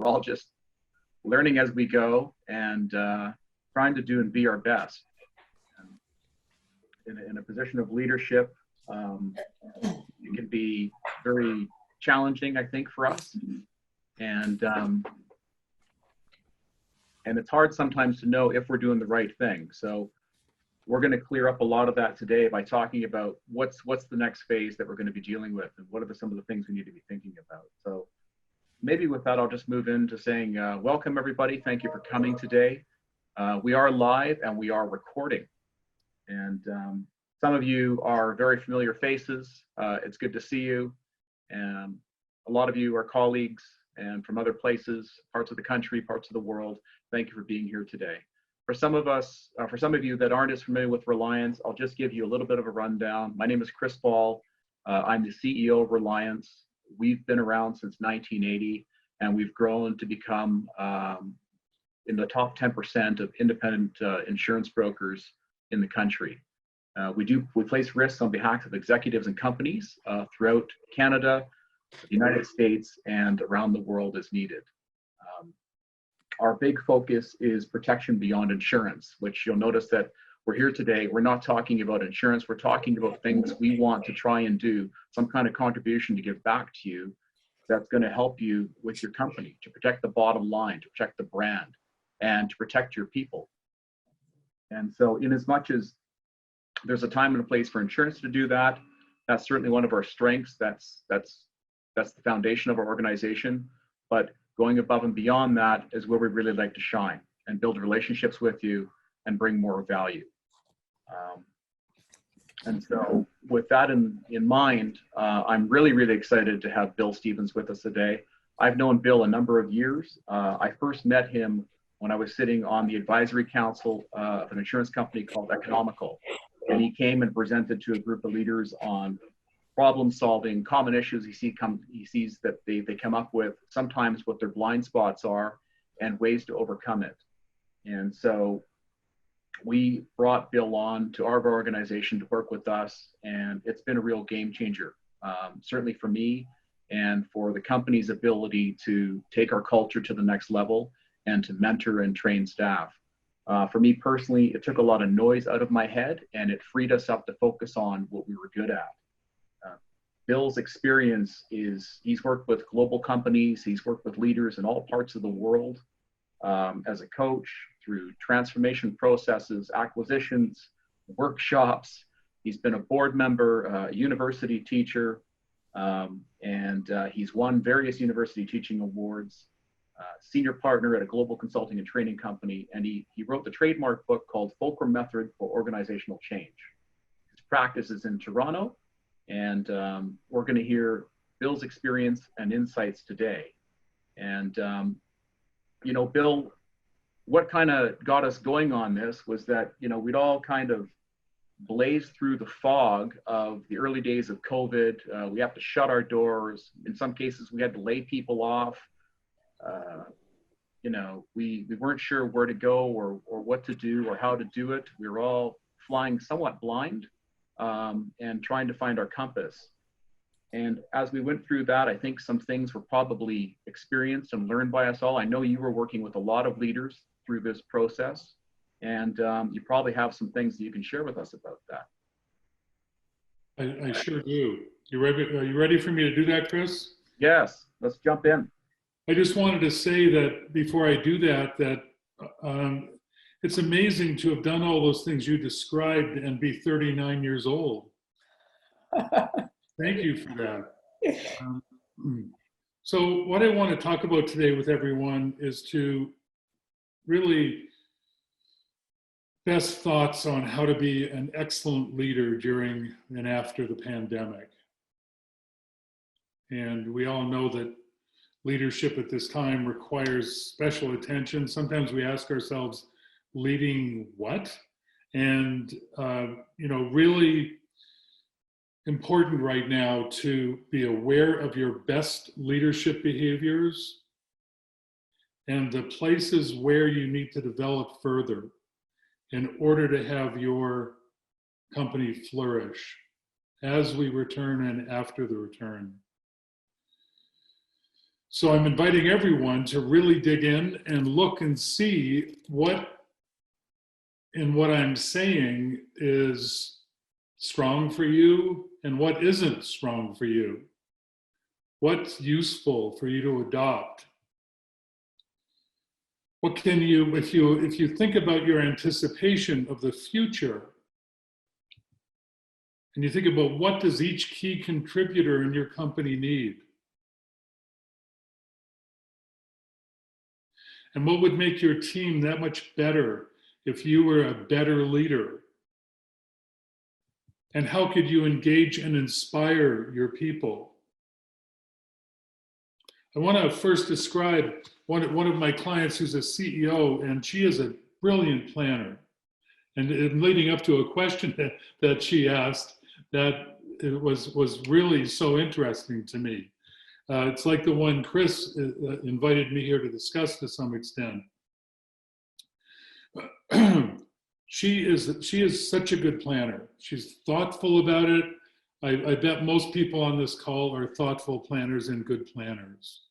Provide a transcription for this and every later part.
we're all just learning as we go and trying to do and be our best. In a position of leadership, it can be very challenging, I think, for us. And it's hard sometimes to know if we're doing the right thing. So we're going to clear up a lot of that today by talking about what's the next phase that we're going to be dealing with, and what are some of the things we need to be thinking about. So maybe with that, I'll just move into saying, welcome everybody. Thank you for coming today. We are live and we are recording. And some of you are very familiar faces. It's good to see you. And a lot of you are colleagues and from other places, parts of the country, parts of the world. Thank you for being here today. For some of you that aren't as familiar with Reliance, I'll just give you a little bit of a rundown. My name is Chris Ball. I'm the CEO of Reliance. We've been around since 1980, and we've grown to become in the top 10% of independent insurance brokers in the country. We place risks on behalf of executives and companies throughout Canada, the United States, and around the world as needed. Our big focus is protection beyond insurance, which you'll notice that we're here today. We're not talking about insurance. We're talking about things we want to try and do, some kind of contribution to give back to you that's going to help you with your company, to protect the bottom line, to protect the brand, and to protect your people. And so in as much as there's a time and a place for insurance to do that, that's certainly one of our strengths. That's the foundation of our organization. But going above and beyond that is where we really like to shine and build relationships with you and bring more value. And so with that in mind, I'm really excited to have Bill Stevens with us today. I've known Bill a number of years. I first met him when I was sitting on the advisory council of an insurance company called Economical. And he came and presented to a group of leaders on problem solving, common issues he sees that they come up with, sometimes what their blind spots are, and ways to overcome it. And so we brought Bill on to our organization to work with us, and it's been a real game changer, certainly for me and for the company's ability to take our culture to the next level and to mentor and train staff. For me personally, it took a lot of noise out of my head, and it freed us up to focus on what we were good at. Bill's experience is he's worked with global companies, he's worked with leaders in all parts of the world as a coach through transformation processes, acquisitions, workshops. He's been a board member, a university teacher, and he's won various university teaching awards, senior partner at a global consulting and training company, and he wrote the trademark book called Fulcrum Method for Organizational Change. His practice is in Toronto. And we're going to hear Bill's experience and insights today. And, you know, Bill, what kind of got us going on this was that, you know, we'd all kind of blazed through the fog of the early days of COVID. We have to shut our doors. In some cases, we had to lay people off. You know, we weren't sure where to go or what to do or how to do it. We were all flying somewhat blind. And trying to find our compass. And as we went through that, I think some things were probably experienced and learned by us all. I know you were working with a lot of leaders through this process, and you probably have some things that you can share with us about that. I sure do. Are you ready for me to do that, Chris? Yes, let's jump in. I just wanted to say that before I do that, it's amazing to have done all those things you described and be 39 years old. Thank you for that. So what I want to talk about today with everyone is to really best thoughts on how to be an excellent leader during and after the pandemic. And we all know that leadership at this time requires special attention. Sometimes we ask ourselves, leading what? And, you know, really important right now to be aware of your best leadership behaviors and the places where you need to develop further in order to have your company flourish as we return and after the return. So I'm inviting everyone to really dig in and look and see what in what I'm saying is strong for you and what isn't strong for you. What's useful for you to adopt? What can you, if you think about your anticipation of the future, and you think about what does each key contributor in your company need? And what would make your team that much better if you were a better leader? And how could you engage and inspire your people? I want to first describe one of my clients who's a CEO, and she is a brilliant planner. And leading up to a question that she asked that it was really so interesting to me. It's like the one Chris invited me here to discuss to some extent. She is such a good planner. She's thoughtful about it. I bet most people on this call are thoughtful planners and good planners.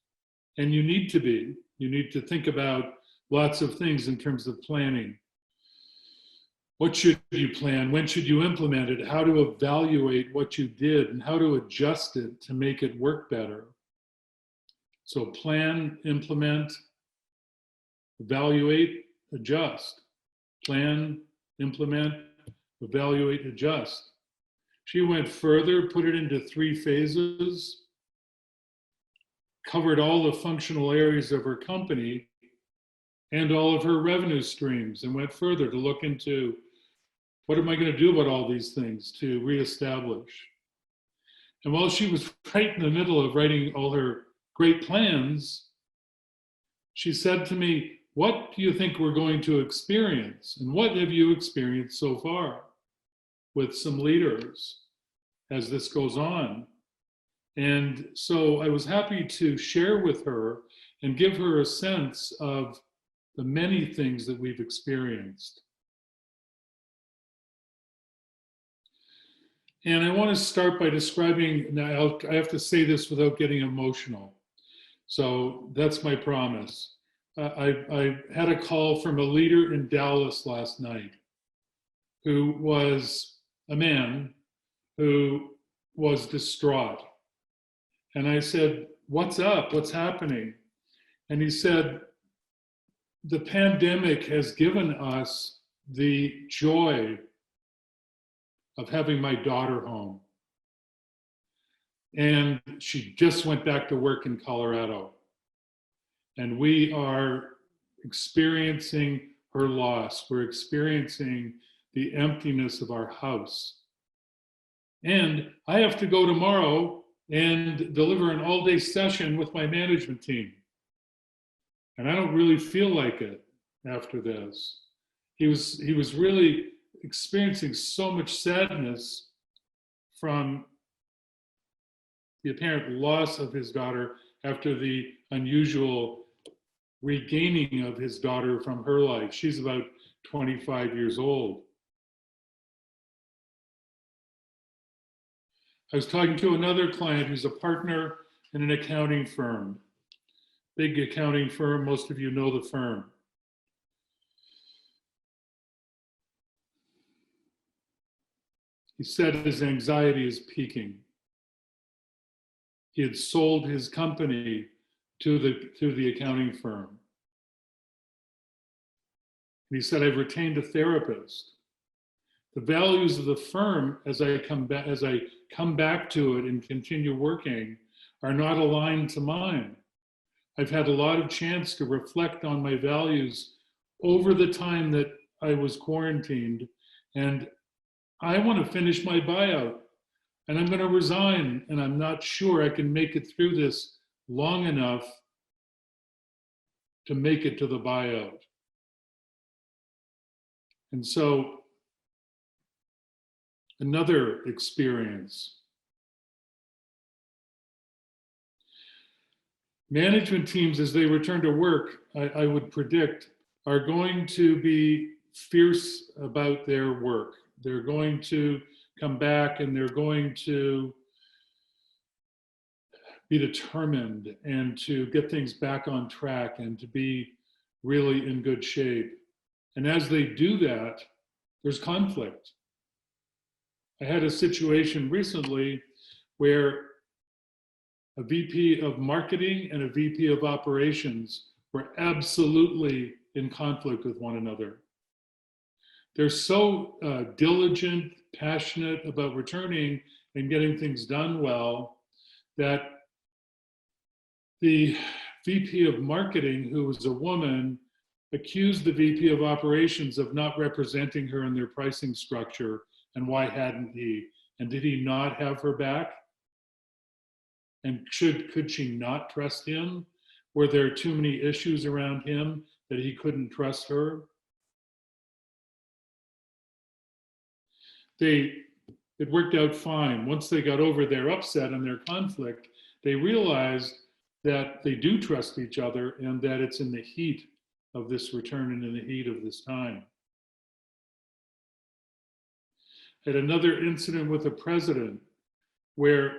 And you need to be. You need to think about lots of things in terms of planning. What should you plan? When should you implement it? How to evaluate what you did and how to adjust it to make it work better. So plan, implement, evaluate, adjust. Plan, implement, evaluate, adjust. She went further, put it into 3 phases, covered all the functional areas of her company and all of her revenue streams, and went further to look into what am I going to do about all these things to reestablish. And while she was right in the middle of writing all her great plans, she said to me, what do you think we're going to experience? And what have you experienced so far with some leaders as this goes on? And so I was happy to share with her and give her a sense of the many things that we've experienced. And I want to start by describing, now I have to say this without getting emotional. So that's my promise. I had a call from a leader in Dallas last night who was a man who was distraught. And I said, what's up? What's happening? And he said, the pandemic has given us the joy of having my daughter home. And she just went back to work in Colorado. And we are experiencing her loss. We're experiencing the emptiness of our house. And I have to go tomorrow and deliver an all-day session with my management team. And I don't really feel like it after this. He was really experiencing so much sadness from the apparent loss of his daughter after the unusual regaining of his daughter from her life. She's about 25 years old. I was talking to another client who's a partner in an accounting firm. Big accounting firm, most of you know the firm. He said his anxiety is peaking. He had sold his company to the accounting firm. And he said, I've retained a therapist. The values of the firm, as I come back to it and continue working, are not aligned to mine. I've had a lot of chance to reflect on my values over the time that I was quarantined, and I want to finish my buyout, and I'm going to resign, and I'm not sure I can make it through this long enough to make it to the buyout. And so, another experience. Management teams, as they return to work, I would predict, are going to be fierce about their work. They're going to come back and they're going to be determined and to get things back on track and to be really in good shape. And as they do that, there's conflict. I had a situation recently where a VP of marketing and a VP of operations were absolutely in conflict with one another. They're so diligent, passionate about returning and getting things done well that the VP of marketing, who was a woman, accused the VP of operations of not representing her in their pricing structure. And why hadn't he? And did he not have her back? And could she not trust him? Were there too many issues around him that he couldn't trust her? It worked out fine. Once they got over their upset and their conflict, they realized that they do trust each other and that it's in the heat of this return and in the heat of this time. I had another incident with a president where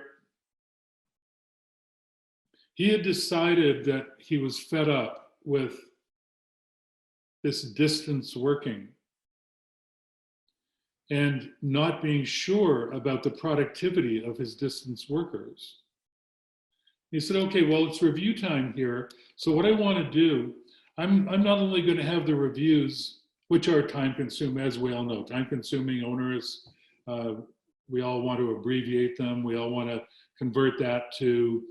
he had decided that he was fed up with this distance working and not being sure about the productivity of his distance workers. He said, okay, well, it's review time here. So what I want to do, I'm not only going to have the reviews, which are time consuming, as we all know, time consuming, onerous. We all want to abbreviate them. We all want to convert that to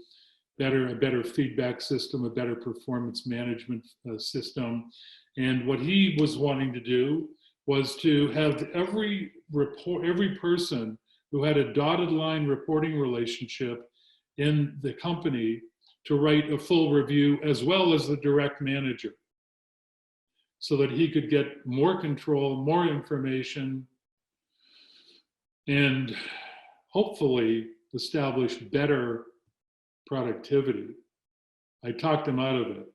a better feedback system, a better performance management system. And what he was wanting to do was to have every person who had a dotted line reporting relationship in the company to write a full review, as well as the direct manager, so that he could get more control, more information, and hopefully establish better productivity. I talked him out of it.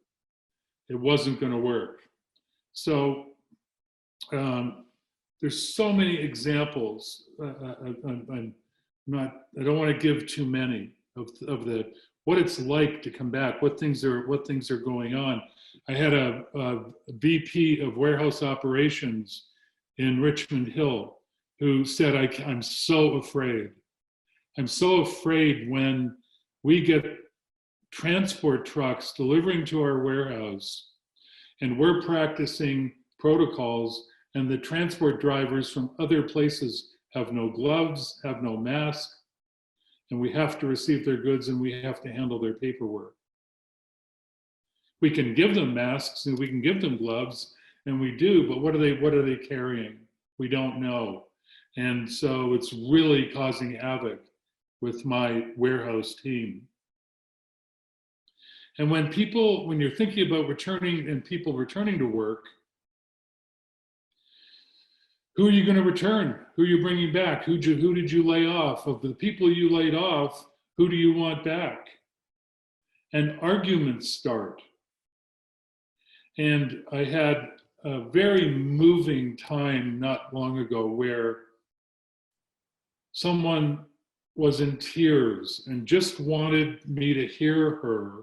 It wasn't going to work. So there's so many examples. I don't want to give too many of what it's like to come back, what things are going on. I had a VP of warehouse operations in Richmond Hill who said, I'm so afraid. I'm so afraid when we get transport trucks delivering to our warehouse and we're practicing protocols and the transport drivers from other places have no gloves, have no mask, and we have to receive their goods and we have to handle their paperwork. We can give them masks and we can give them gloves, and we do, but what are they carrying? We don't know. And so it's really causing havoc with my warehouse team. And when you're thinking about returning and people returning to work, who are you going to return? Who are you bringing back? Who did you lay off? Of the people you laid off, who do you want back? And arguments start. And I had a very moving time not long ago where someone was in tears and just wanted me to hear her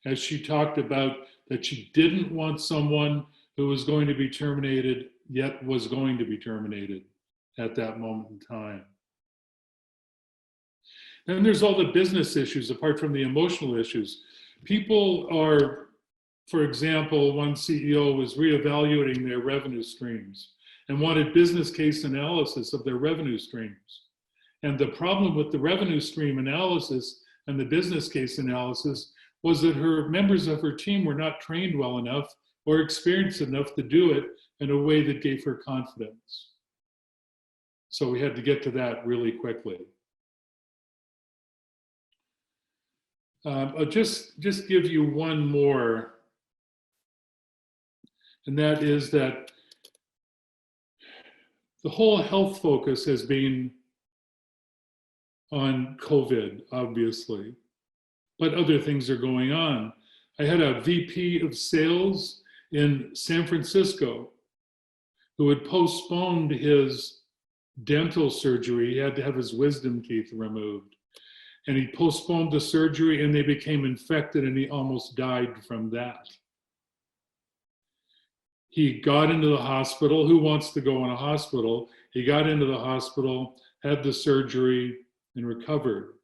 as she talked about that she didn't want someone who was going to be terminated yet was going to be terminated at that moment in time. Then there's all the business issues apart from the emotional issues. People are, for example, one CEO was reevaluating their revenue streams and wanted business case analysis of their revenue streams. And the problem with the revenue stream analysis and the business case analysis was that members of her team were not trained well enough or experienced enough to do it in a way that gave her confidence. So we had to get to that really quickly. I'll just give you one more, and that is that the whole health focus has been on COVID, obviously, but other things are going on. I had a VP of sales in San Francisco who had postponed his dental surgery. He had to have his wisdom teeth removed. and he postponed the surgery, and they became infected, and he almost died from that. He got into the hospital. Who wants to go in a hospital? He got into the hospital, had the surgery, and recovered.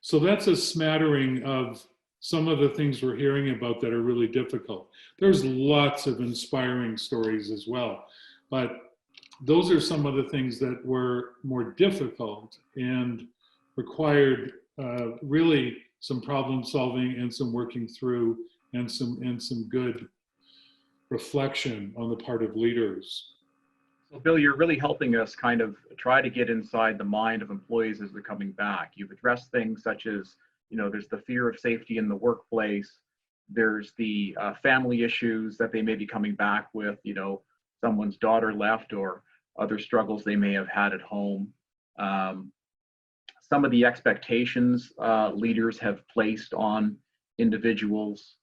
So that's a smattering of some of the things we're hearing about that are really difficult. There's lots of inspiring stories as well, but those are some of the things that were more difficult and required really some problem solving and some working through and some good reflection on the part of leaders. So Bill, you're really helping us kind of try to get inside the mind of employees as they're coming back. You've addressed things such as, there's the fear of safety in the workplace. There's the family issues that they may be coming back with, someone's daughter left or other struggles they may have had at home. Some of the expectations leaders have placed on individuals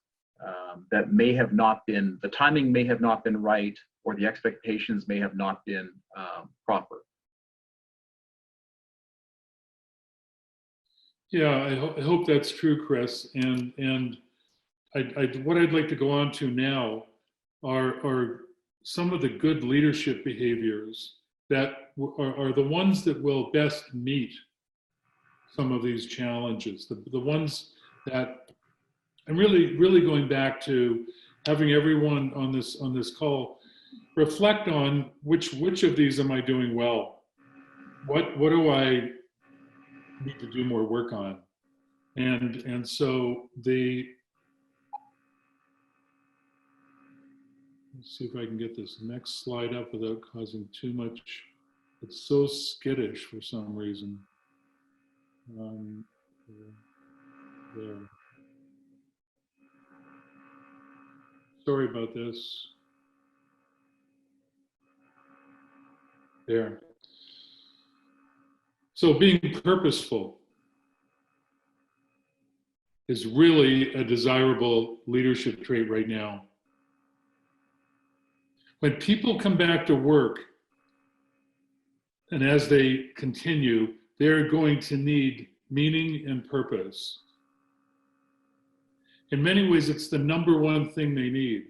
that may have not been, the timing may have not been right, or the expectations may have not been proper. Yeah, I hope that's true, Chris. And what I'd like to go on to now are some of the good leadership behaviors that are the ones that will best meet some of these challenges. The ones that I'm really going back to having everyone on this call reflect on which of these am I doing well? What do I need to do more work on? And so let's see if I can get this next slide up without causing too much. It's so skittish for some reason. There. Sorry about this. There. So being purposeful is really a desirable leadership trait right now. When people come back to work, and as they continue, they're going to need meaning and purpose. In many ways, it's the number one thing they need.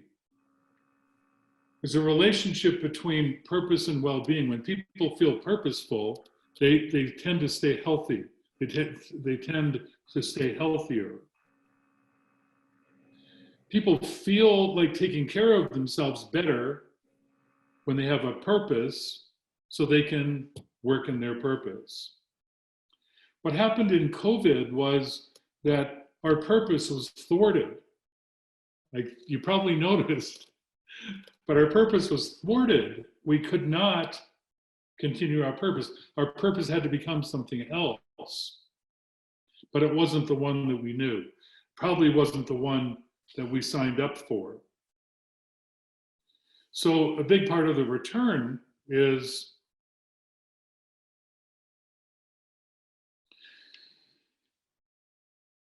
There's a relationship between purpose and well-being. When people feel purposeful, they tend to stay healthy. They tend to stay healthier. People feel like taking care of themselves better when they have a purpose, so they can work in their purpose. What happened in COVID was that our purpose was thwarted. Like you probably noticed, but our purpose was thwarted. We could not continue our purpose. Our purpose had to become something else, but it wasn't the one that we knew. Probably wasn't the one that we signed up for. So a big part of the return is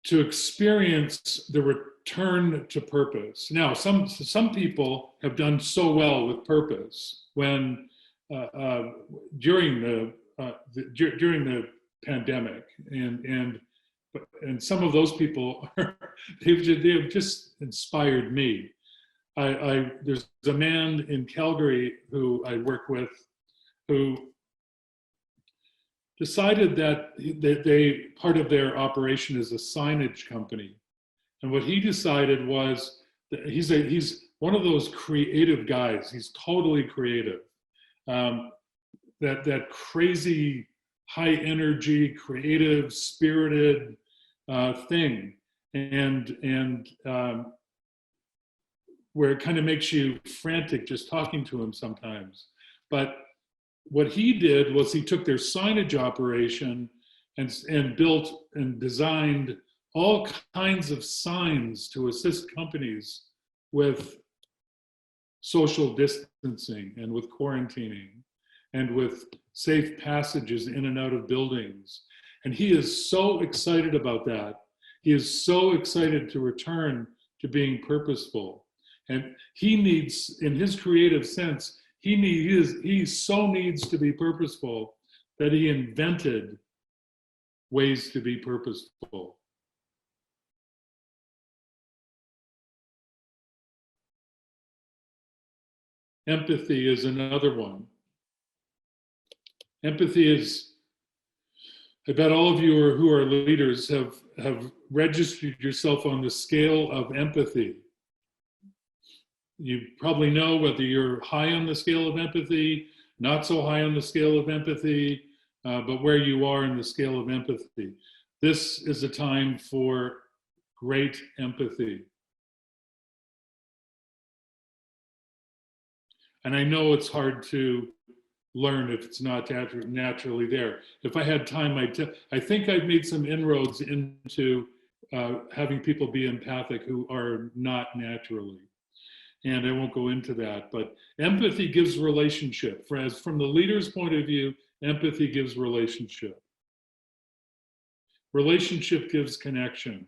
to experience the return to purpose. Now, some people have done so well with purpose when during the pandemic, and some of those people they've just inspired me. There's a man in Calgary who I work with who decided that they part of their operation is a signage company, and what he decided was that he's one of those creative guys. He's totally creative. That crazy, high energy, creative, spirited thing, and where it kind of makes you frantic just talking to him sometimes. But what he did was he took their signage operation and built and designed all kinds of signs to assist companies with social distancing and with quarantining and with safe passages in and out of buildings. And he is so excited about that. He is so excited to return to being purposeful. And he needs, in his creative sense, he so needs to be purposeful that he invented ways to be purposeful. Empathy is another one. Empathy is, I bet all of you who are leaders have registered yourself on the scale of empathy. You probably know whether you're high on the scale of empathy, not so high on the scale of empathy, but where you are in the scale of empathy. This is a time for great empathy. And I know it's hard to learn if it's not naturally there. If I had time, I think I've made some inroads into having people be empathic who are not naturally. And I won't go into that, but empathy gives relationship. From the leader's point of view, empathy gives relationship. Relationship gives connection.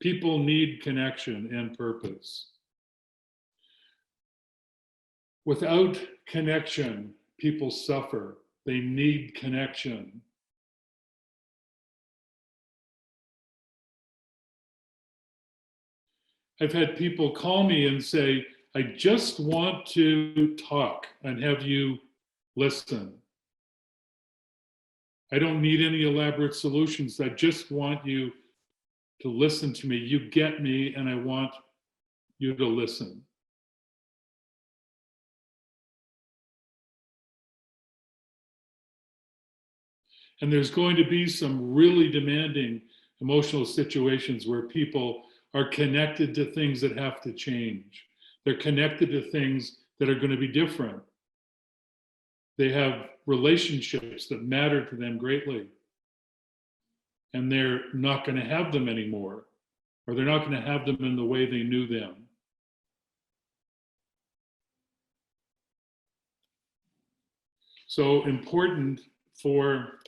People need connection and purpose. Without connection, people suffer. They need connection. I've had people call me and say, I just want to talk and have you listen. I don't need any elaborate solutions. I just want you to listen to me. You get me, and I want you to listen. And there's going to be some really demanding emotional situations where people are connected to things that have to change. They're connected to things that are going to be different. They have relationships that matter to them greatly. And they're not going to have them anymore, or they're not going to have them in the way they knew them. So important for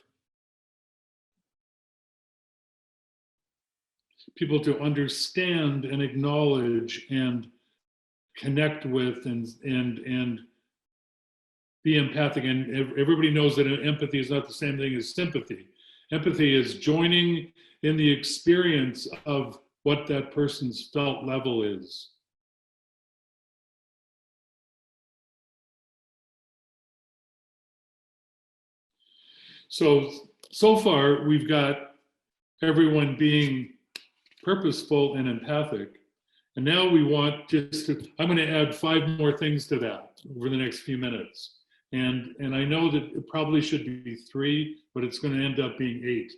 people to understand and acknowledge and connect with and be empathic. And everybody knows that empathy is not the same thing as sympathy. Empathy is joining in the experience of what that person's felt level is. So far, we've got everyone being purposeful and empathic. And now we want I'm going to add 5 more things to that over the next few minutes. And I know that it probably should be 3, but it's going to end up being 8.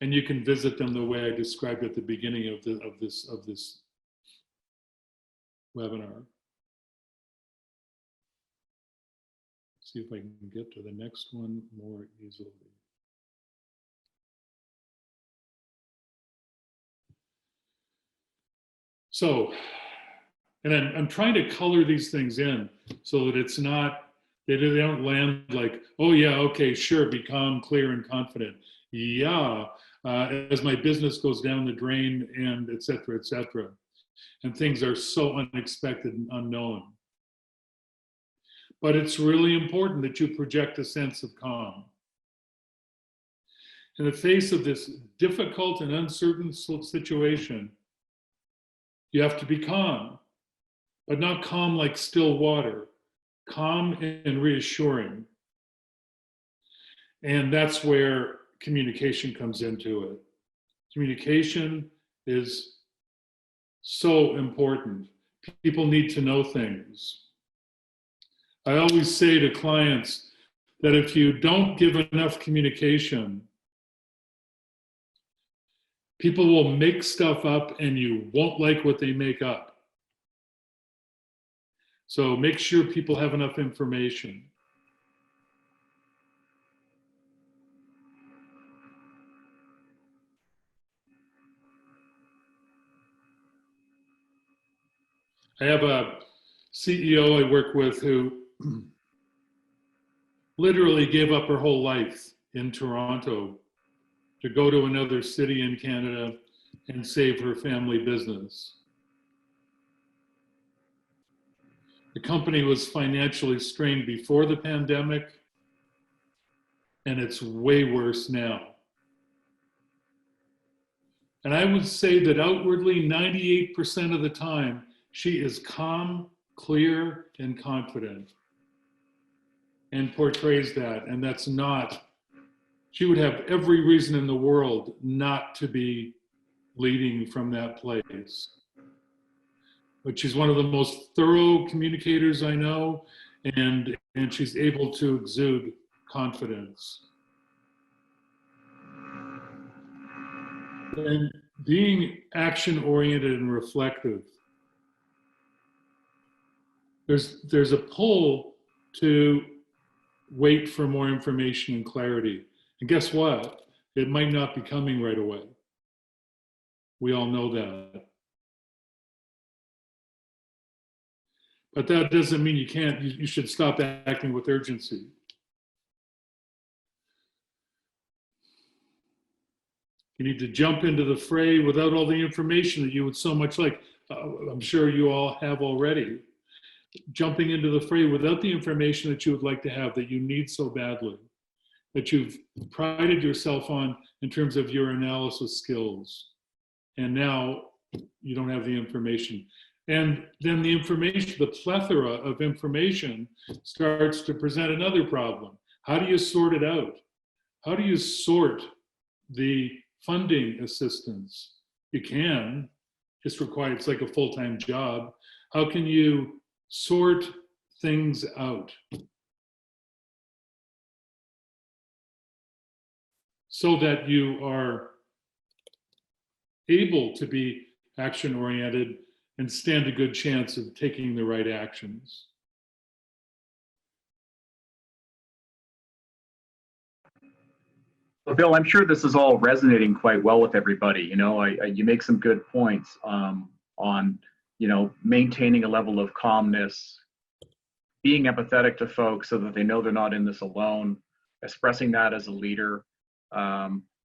And you can visit them the way I described at the beginning of this webinar. See if I can get to the next one more easily. So, and I'm trying to color these things in so that it's not, they don't land like, oh yeah, okay, sure, be calm, clear, and confident. Yeah, as my business goes down the drain and et cetera, and things are so unexpected and unknown. But it's really important that you project a sense of calm. In the face of this difficult and uncertain situation, you have to be calm, but not calm like still water, calm and reassuring. And that's where communication comes into it. Communication is so important. People need to know things. I always say to clients that if you don't give enough communication, people will make stuff up and you won't like what they make up. So make sure people have enough information. I have a CEO I work with who literally gave up her whole life in Toronto to go to another city in Canada and save her family business. The company was financially strained before the pandemic. and it's way worse now. And I would say that outwardly, 98% of the time, she is calm, clear, and confident, and portrays that. And that's not, she would have every reason in the world not to be leading from that place. But she's one of the most thorough communicators I know, and she's able to exude confidence. And being action-oriented and reflective, there's a pull to wait for more information and clarity. And guess what? It might not be coming right away. We all know that. But that doesn't mean you should stop acting with urgency. You need to jump into the fray without all the information that you would so much like. I'm sure you all have already. Jumping into the fray without the information that you would like to have, that you need so badly, that you've prided yourself on in terms of your analysis skills. And now you don't have the information. And then the information, the plethora of information starts to present another problem. How do you sort it out? How do you sort the funding assistance? You can, just require, it's like a full-time job. How can you sort things out so that you are able to be action-oriented and stand a good chance of taking the right actions? Well, Bill, I'm sure this is all resonating quite well with everybody. You know, you make some good points on, you know, maintaining a level of calmness, being empathetic to folks so that they know they're not in this alone, expressing that as a leader,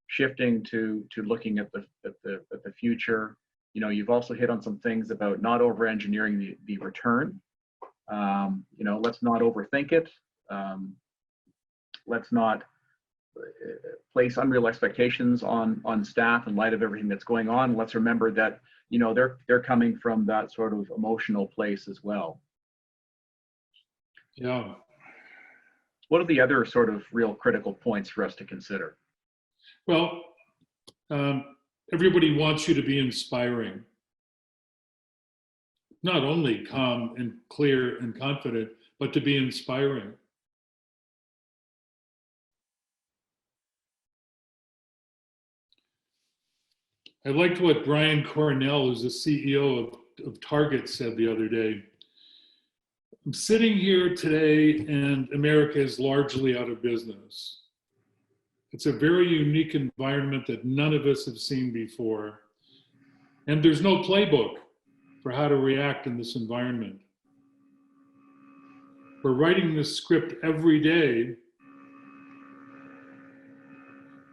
shifting to looking at the future. You know, you've also hit on some things about not over-engineering the return. You know, let's not overthink it. Let's not place unreal expectations on staff in light of everything that's going on. Let's remember that, you know, they're coming from that sort of emotional place as well. Yeah. What are the other sort of real critical points for us to consider? Well, everybody wants you to be inspiring. Not only calm and clear and confident, but to be inspiring. I liked what Brian Cornell, who's the CEO of Target, said the other day. I'm sitting here today and America is largely out of business. It's a very unique environment that none of us have seen before. And there's no playbook for how to react in this environment. We're writing this script every day,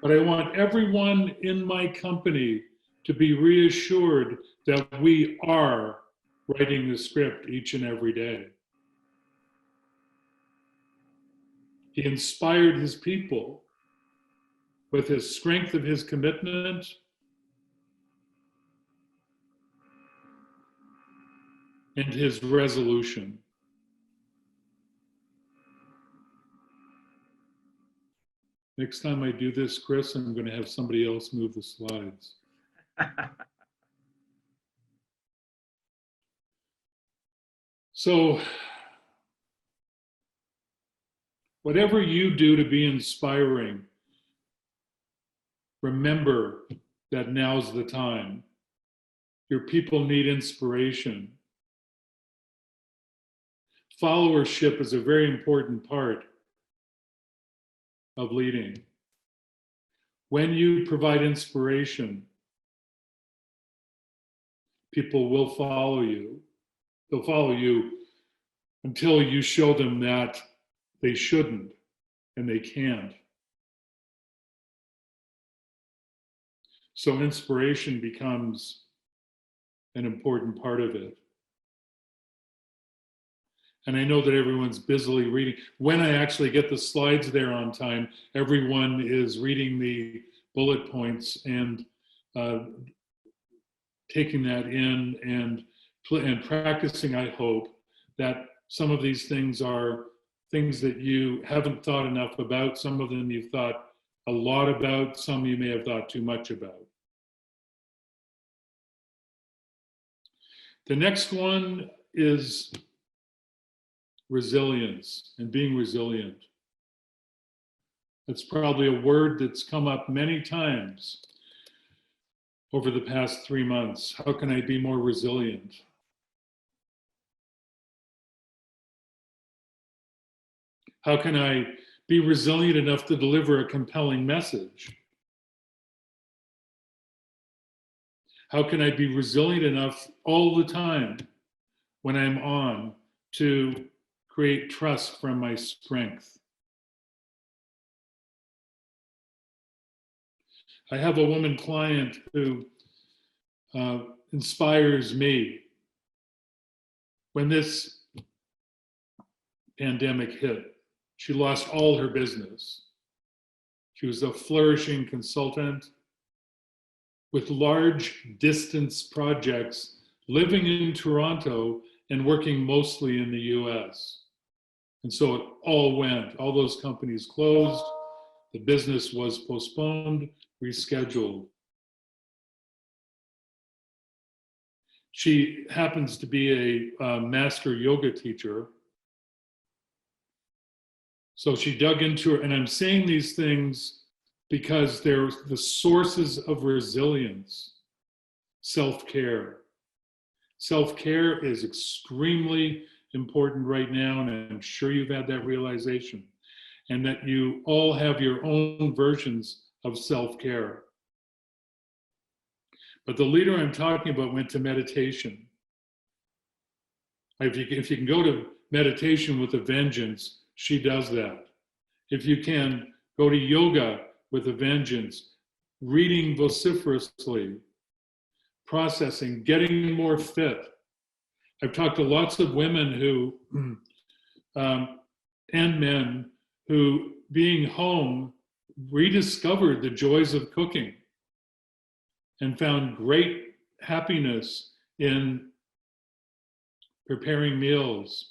but I want everyone in my company to be reassured that we are writing the script each and every day. He inspired his people with his strength of his commitment and his resolution. Next time I do this, Chris, I'm going to have somebody else move the slides. So, whatever you do to be inspiring, remember that now's the time. Your people need inspiration. Followership is a very important part of leading. When you provide inspiration, people will follow you. They'll follow you until you show them that they shouldn't and they can't. So inspiration becomes an important part of it. And I know that everyone's busily reading. When I actually get the slides there on time, everyone is reading the bullet points and taking that in and practicing. I hope that some of these things are things that you haven't thought enough about. Some of them you've thought a lot about. Some you may have thought too much about. The next one is resilience and being resilient. It's probably a word that's come up many times over the past 3 months. How can I be more resilient? How can I be resilient enough to deliver a compelling message? How can I be resilient enough all the time when I'm on to create trust from my strength? I have a woman client who inspires me. When this pandemic hit, she lost all her business. She was a flourishing consultant with large distance projects, living in Toronto and working mostly in the US. And so it all went, all those companies closed, the business was postponed, rescheduled. She happens to be a master yoga teacher. So she dug into it, and I'm saying these things because they're the sources of resilience. Self-care. Self-care is extremely important right now, and I'm sure you've had that realization, and that you all have your own versions of self-care. But the leader I'm talking about went to meditation. If you can go to meditation with a vengeance, she does that. If you can go to yoga with a vengeance, reading vociferously, processing, getting more fit. I've talked to lots of women who, and men who, being home, rediscovered the joys of cooking and found great happiness in preparing meals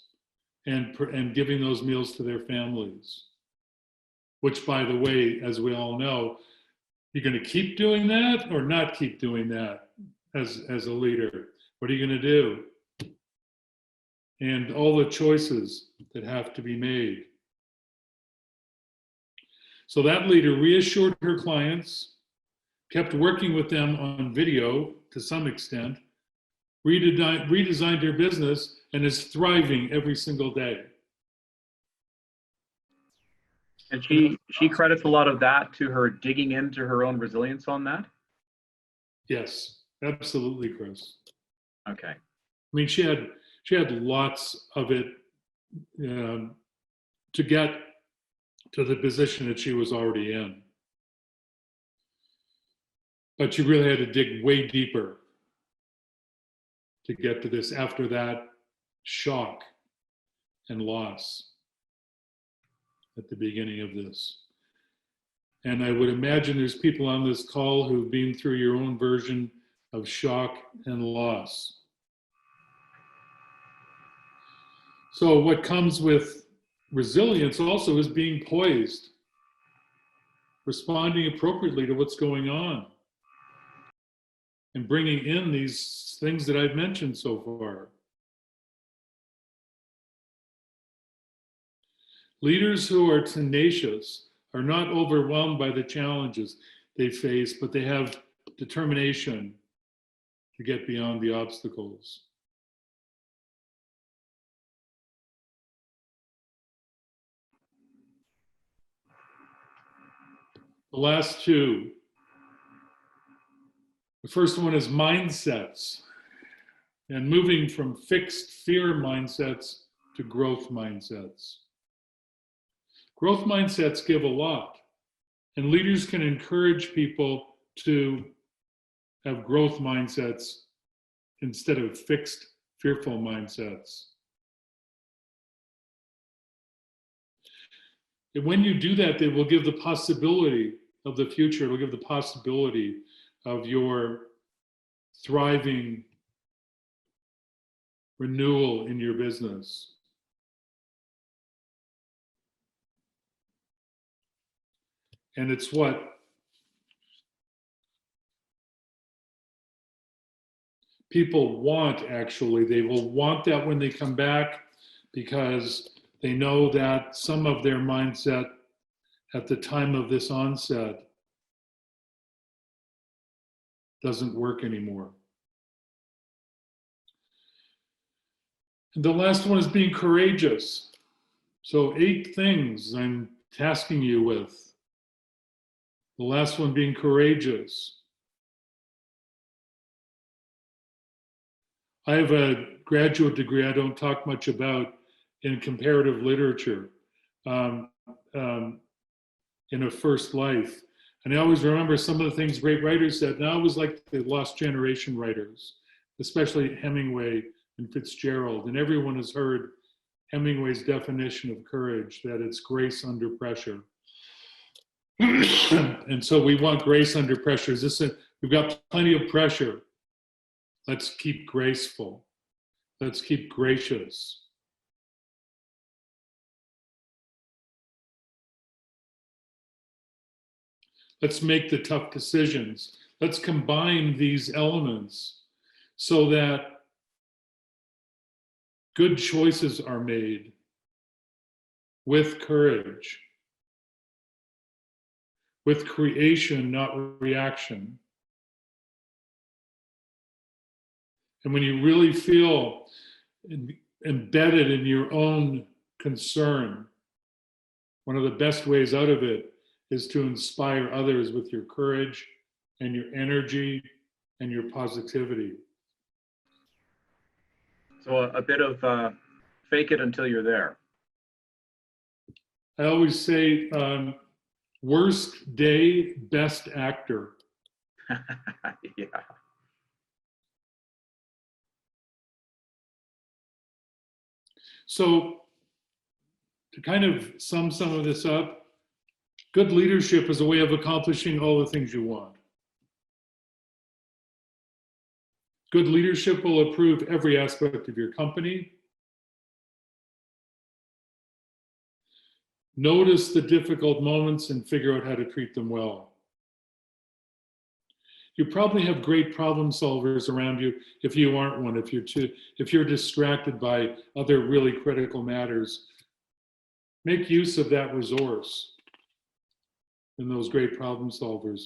and giving those meals to their families. Which, by the way, as we all know, you're going to keep doing that or not keep doing that as a leader? What are you going to do? And all the choices that have to be made. So that leader reassured her clients, kept working with them on video to some extent, redesigned her business, and is thriving every single day. And she credits a lot of that to her digging into her own resilience on that? Yes, absolutely, Chris. Okay. I mean, she had lots of it to get to the position that she was already in. But she really had to dig way deeper to get to this after that shock and loss at the beginning of this. And I would imagine there's people on this call who've been through your own version of shock and loss. So what comes with resilience also is being poised, responding appropriately to what's going on, and bringing in these things that I've mentioned so far. Leaders who are tenacious are not overwhelmed by the challenges they face, but they have determination to get beyond the obstacles. The last two. The first one is mindsets, and moving from fixed fear mindsets to growth mindsets. Growth mindsets give a lot, and leaders can encourage people to have growth mindsets instead of fixed, fearful mindsets. And when you do that, they will give the possibility of the future. It will give the possibility of your thriving renewal in your business. And it's what people want, actually. They will want that when they come back, because they know that some of their mindset at the time of this onset doesn't work anymore. And the last one is being courageous. So 8 things I'm tasking you with. The last one being courageous. I have a graduate degree I don't talk much about in comparative literature in a first life. And I always remember some of the things great writers said. Now it was like the lost generation writers, especially Hemingway and Fitzgerald. And everyone has heard Hemingway's definition of courage, that it's grace under pressure. And so we want grace under pressure. We've got plenty of pressure. Let's keep graceful. Let's keep gracious. Let's make the tough decisions. Let's combine these elements so that good choices are made with courage, with creation, not reaction. And when you really feel embedded in your own concern, one of the best ways out of it is to inspire others with your courage and your energy and your positivity. So a bit of fake it until you're there. I always say, worst day, best actor. Yeah. So to kind of sum some of this up, good leadership is a way of accomplishing all the things you want. Good leadership will improve every aspect of your company. Notice the difficult moments and figure out how to treat them well. You probably have great problem solvers around you if you aren't one, if you're distracted by other really critical matters. Make use of that resource and those great problem solvers.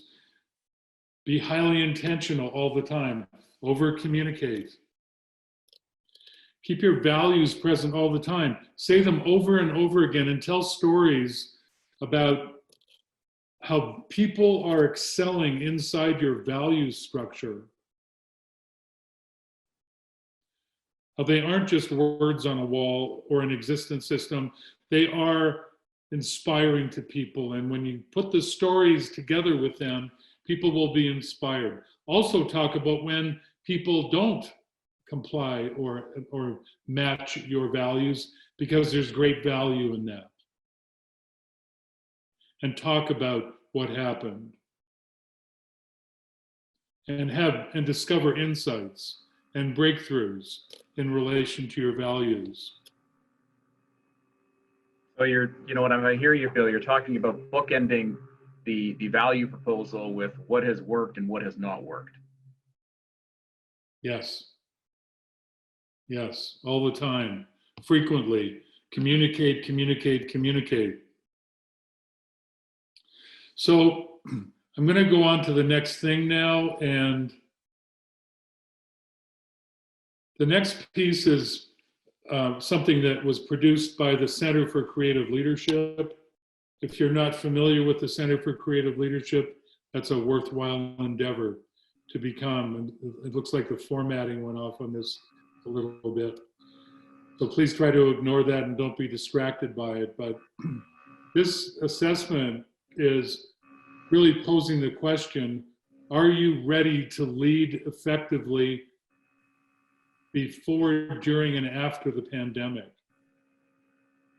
Be highly intentional all the time. Over-communicate. Keep your values present all the time. Say them over and over again and tell stories about how people are excelling inside your value structure. How they aren't just words on a wall or an existence system. They are inspiring to people. And when you put the stories together with them, people will be inspired. Also talk about when people don't comply or match your values, because there's great value in that. And talk about what happened. And discover insights and breakthroughs in relation to your values. So when I hear you, Bill, you're talking about bookending the value proposal with what has worked and what has not worked. Yes. Yes, all the time, frequently. Communicate, communicate, communicate. So I'm going to go on to the next thing now. And the next piece is something that was produced by the Center for Creative Leadership. If you're not familiar with the Center for Creative Leadership, that's a worthwhile endeavor to become. And it looks like the formatting went off on this a little bit. So please try to ignore that and don't be distracted by it. But this assessment is really posing the question, are you ready to lead effectively before, during, and after the pandemic?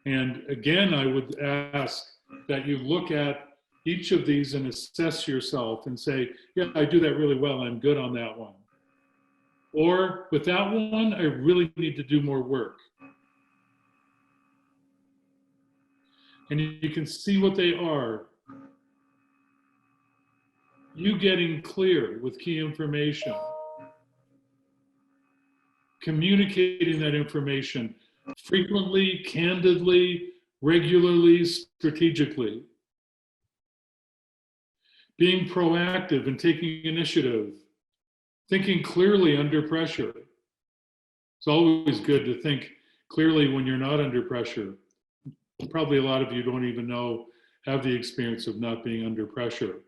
And again, I would ask, that you look at each of these and assess yourself and say, yeah, I do that really well. I'm good on that one. Or with that one, I really need to do more work. And you can see what they are. You getting clear with key information, communicating that information frequently, candidly, regularly, strategically, being proactive and taking initiative, thinking clearly under pressure. It's always good to think clearly when you're not under pressure. Probably a lot of you don't even have the experience of not being under pressure.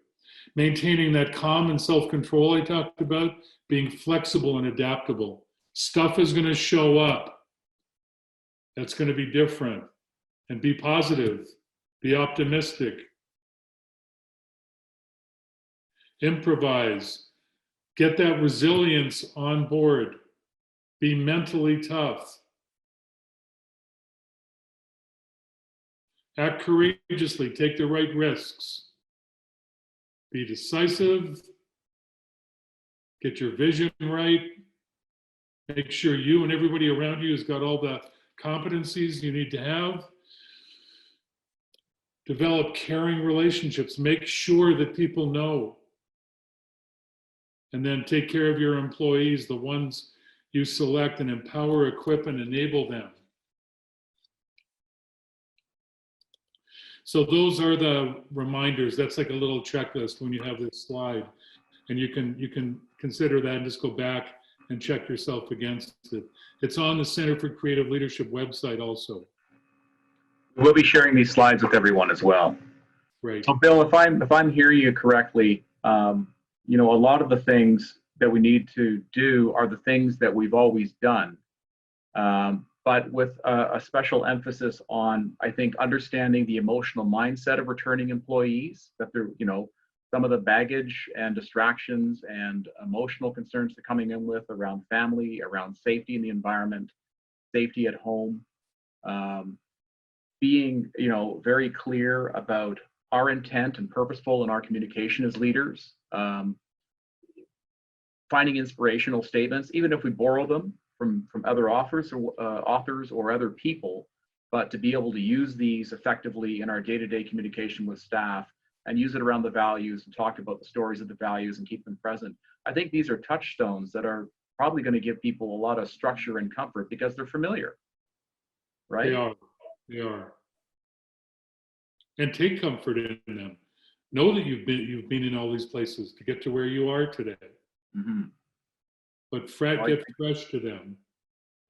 Maintaining that calm and self-control I talked about, being flexible and adaptable. Stuff is going to show up. That's going to be different. And be positive. Be optimistic. Improvise. Get that resilience on board. Be mentally tough. Act courageously. Take the right risks. Be decisive. Get your vision right. Make sure you and everybody around you has got all the competencies you need to have. Develop caring relationships. Make sure that people know. And then take care of your employees, the ones you select, and empower, equip, and enable them. So those are the reminders. That's like a little checklist when you have this slide. And you can consider that and just go back and check yourself against it. It's on the Center for Creative Leadership website also. We'll be sharing these slides with everyone as well. Right. So Bill, if I'm hearing you correctly, you know, a lot of the things that we need to do are the things that we've always done, but with a special emphasis on, I think, understanding the emotional mindset of returning employees, that they're, you know, some of the baggage and distractions and emotional concerns they're coming in with around family, around safety in the environment, safety at home, being, you know, very clear about our intent and purposeful in our communication as leaders, finding inspirational statements, even if we borrow them from other authors or other people, but to be able to use these effectively in our day-to-day communication with staff and use it around the values and talk about the stories of the values and keep them present. I think these are touchstones that are probably going to give people a lot of structure and comfort because they're familiar, right? They are. And take comfort in them. Know that you've been in all these places to get to where you are today. Mm-hmm. But get fresh to them.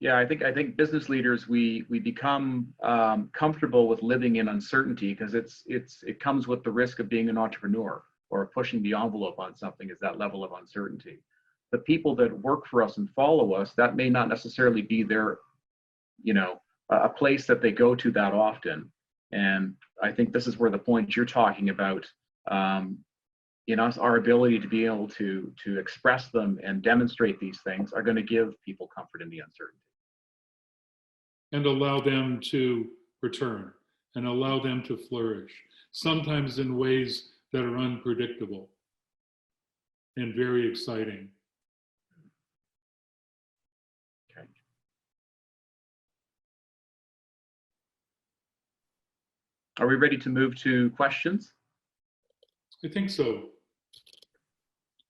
Yeah, I think business leaders, we become comfortable with living in uncertainty because it comes with the risk of being an entrepreneur or pushing the envelope on something, is that level of uncertainty. The people that work for us and follow us, that may not necessarily be their, you know, a place that they go to that often. And I think this is where the point you're talking about, in us, our ability to be able to express them and demonstrate these things are going to give people comfort in the uncertainty. And allow them to return and allow them to flourish, sometimes in ways that are unpredictable and very exciting. Okay. Are we ready to move to questions? I think so.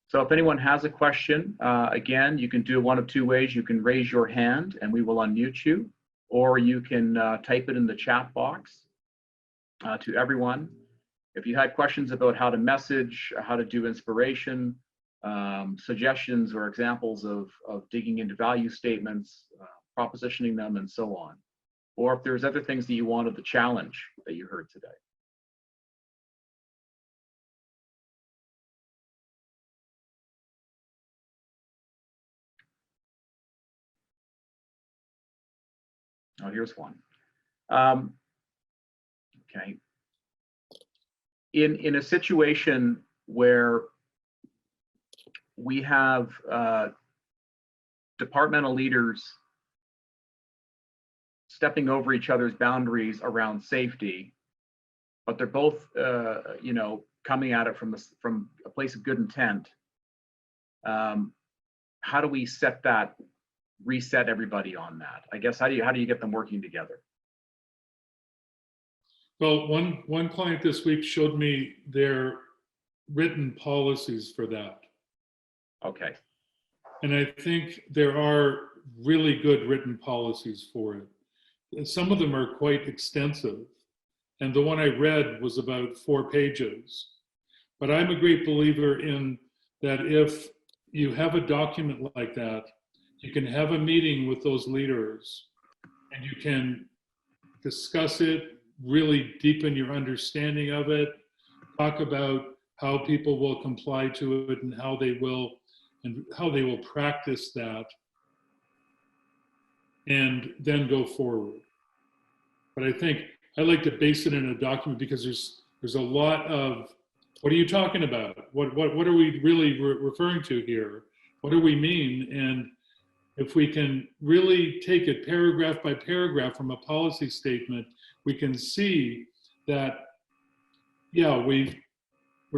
So if anyone has a question, again, you can do it one of two ways. You can raise your hand and we will unmute you, or you can type it in the chat box to everyone. If you had questions about how to message, how to do inspiration, suggestions or examples of digging into value statements, propositioning them, and so on. Or if there's other things that you wanted to challenge that you heard today. Oh, here's one. Okay. In a situation where we have departmental leaders stepping over each other's boundaries around safety, but they're both, coming at it from a place of good intent. How do we reset everybody on that? I guess, how do you get them working together? Well, one client this week showed me their written policies for that. Okay. And I think there are really good written policies for it. Some of them are quite extensive. And the one I read was about 4 pages. But I'm a great believer in that if you have a document like that, you can have a meeting with those leaders and you can discuss it, really deepen your understanding of it, talk about how people will comply to it and how they will practice that, and then go forward. But I think I like to base it in a document because there's a lot of, what are you talking about? What are we really referring to here? What do we mean? And if we can really take it paragraph by paragraph from a policy statement, we can see that, yeah, we're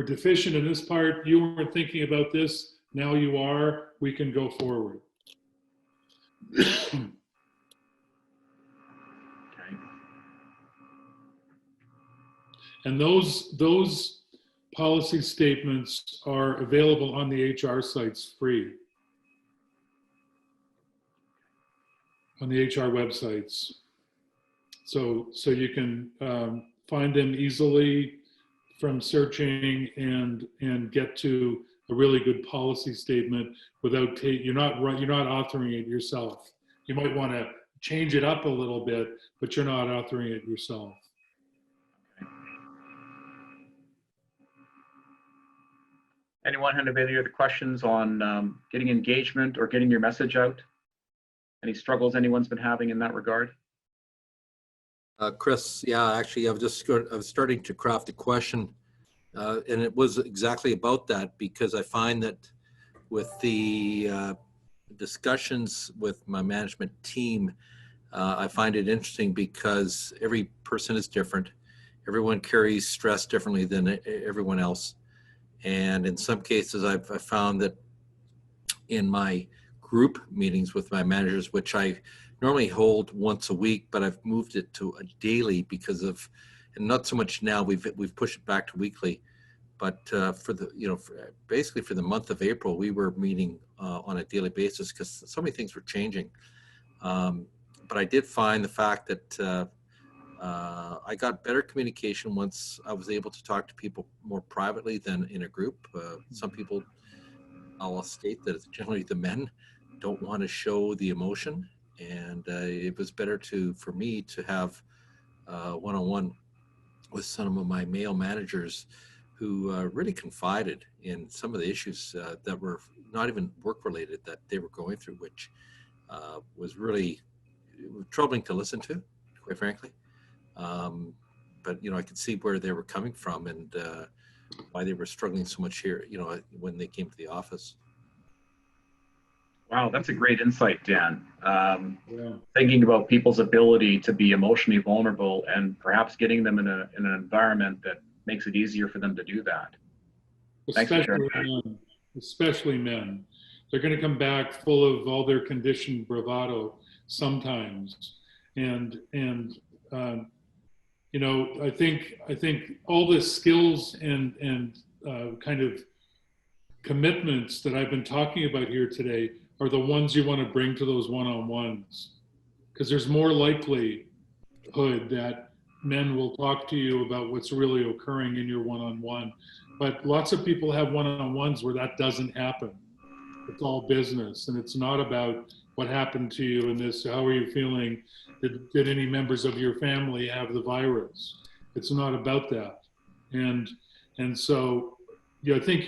deficient in this part. You weren't thinking about this. Now you are. We can go forward. Okay. And those policy statements are available on the HR sites free. On the HR websites. So you can find them easily from searching and get to a really good policy statement without you're not authoring it yourself. You might want to change it up a little bit, but you're not authoring it yourself. Anyone have any other questions on getting engagement or getting your message out? Any struggles anyone's been having in that regard? Chris, yeah, actually, I was starting to craft a question, and it was exactly about that, because I find that with the discussions with my management team, I find it interesting because every person is different. Everyone carries stress differently than everyone else. And in some cases, I've found that in my group meetings with my managers, which I normally hold once a week, but I've moved it to a daily because of, and not so much now, we've pushed it back to weekly, but basically for the month of April, we were meeting on a daily basis because so many things were changing. But I did find the fact that I got better communication once I was able to talk to people more privately than in a group. Some people, I'll state that it's generally the men, don't want to show the emotion, and it was better for me to have one-on-one with some of my male managers who really confided in some of the issues that were not even work-related that they were going through, which was really troubling to listen to, quite frankly. But I could see where they were coming from and why they were struggling so much here, when they came to the office. Wow, that's a great insight, Dan. Yeah. Thinking about people's ability to be emotionally vulnerable and perhaps getting them in an environment that makes it easier for them to do that. Especially men. They're going to come back full of all their conditioned bravado sometimes, and I think all the skills and kind of commitments that I've been talking about here today are the ones you want to bring to those one-on-ones, because there's more likelihood that men will talk to you about what's really occurring in your one-on-one. But lots of people have one-on-ones where that doesn't happen. It's all business, and it's not about what happened to you in this, how are you feeling, did any members of your family have the virus? It's not about that. And so I think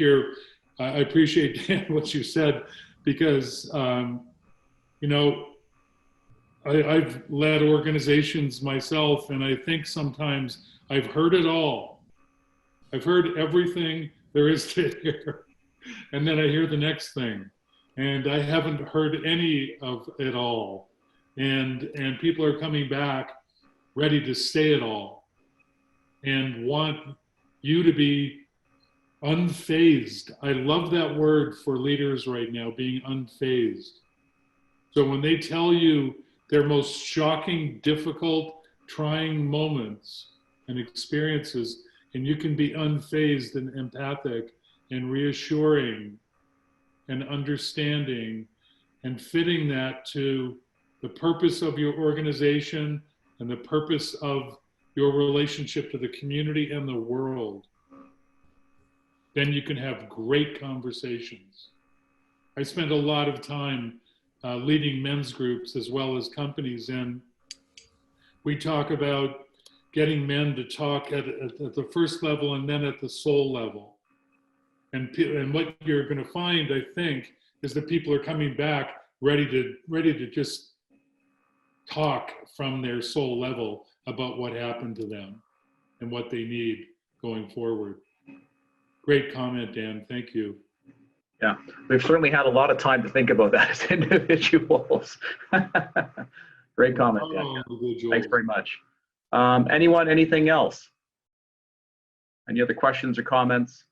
I appreciate, Dan, what you said, because I've led organizations myself, and I think sometimes I've heard it all. I've heard everything there is to hear, and then I hear the next thing, and I haven't heard any of it all. And people are coming back ready to say it all. and want you to be unfazed. I love that word for leaders right now, being unfazed. So when they tell you their most shocking, difficult, trying moments and experiences, and you can be unfazed and empathic and reassuring and understanding and fitting that to the purpose of your organization and the purpose of your relationship to the community and the world, then you can have great conversations. I spend a lot of time leading men's groups as well as companies, and we talk about getting men to talk at the first level and then at the soul level. And what you're going to find, I think, is that people are coming back ready to just talk from their soul level about what happened to them and what they need going forward. Great comment, Dan. Thank you. Yeah, we've certainly had a lot of time to think about that as individuals. Great comment, Dan. Thanks very much. Anyone, anything else? Any other questions or comments?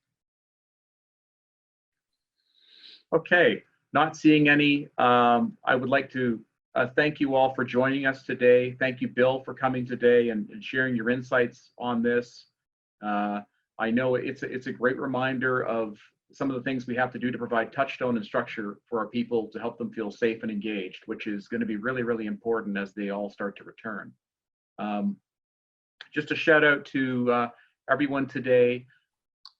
Okay, not seeing any. I would like to thank you all for joining us today. Thank you, Bill, for coming today and sharing your insights on this. I know it's a great reminder of some of the things we have to do to provide touchstone and structure for our people to help them feel safe and engaged, which is going to be really, really important as they all start to return. Just a shout out to everyone today.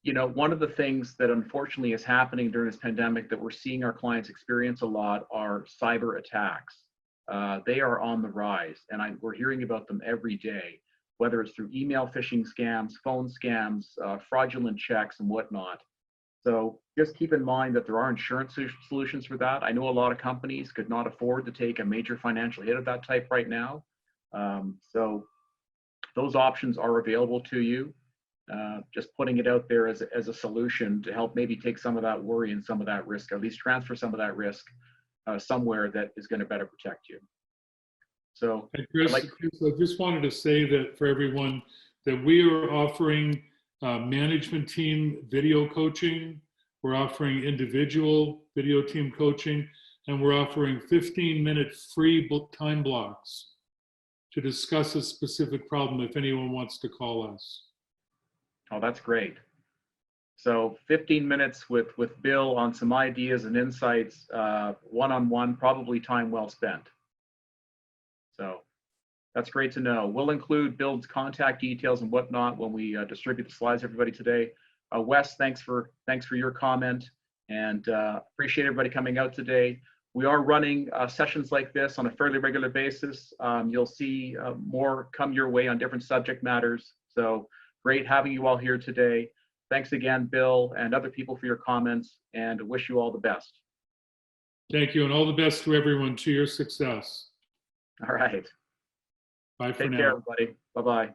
You know, one of the things that unfortunately is happening during this pandemic that we're seeing our clients experience a lot are cyber attacks. They are on the rise, and we're hearing about them every day, whether it's through email phishing scams, phone scams, fraudulent checks, and whatnot. So just keep in mind that there are insurance solutions for that. I know a lot of companies could not afford to take a major financial hit of that type right now. So those options are available to you. Just putting it out there as a solution to help maybe take some of that worry and some of that risk, or at least transfer some of that risk somewhere that is going to better protect you. So Chris, I just wanted to say that for everyone that we are offering management team video coaching, we're offering individual video team coaching, and we're offering 15-minute free time blocks to discuss a specific problem if anyone wants to call us. Oh, that's great. So 15 minutes with Bill on some ideas and insights, one-on-one, probably time well spent. So that's great to know. We'll include Bill's contact details and whatnot when we distribute the slides, everybody, today. Wes, thanks for your comment, and appreciate everybody coming out today. We are running sessions like this on a fairly regular basis. You'll see more come your way on different subject matters. So great having you all here today. Thanks again, Bill, and other people for your comments, and wish you all the best. Thank you, and all the best to everyone, to your success. All right. Bye for now. Take care, everybody. Bye-bye.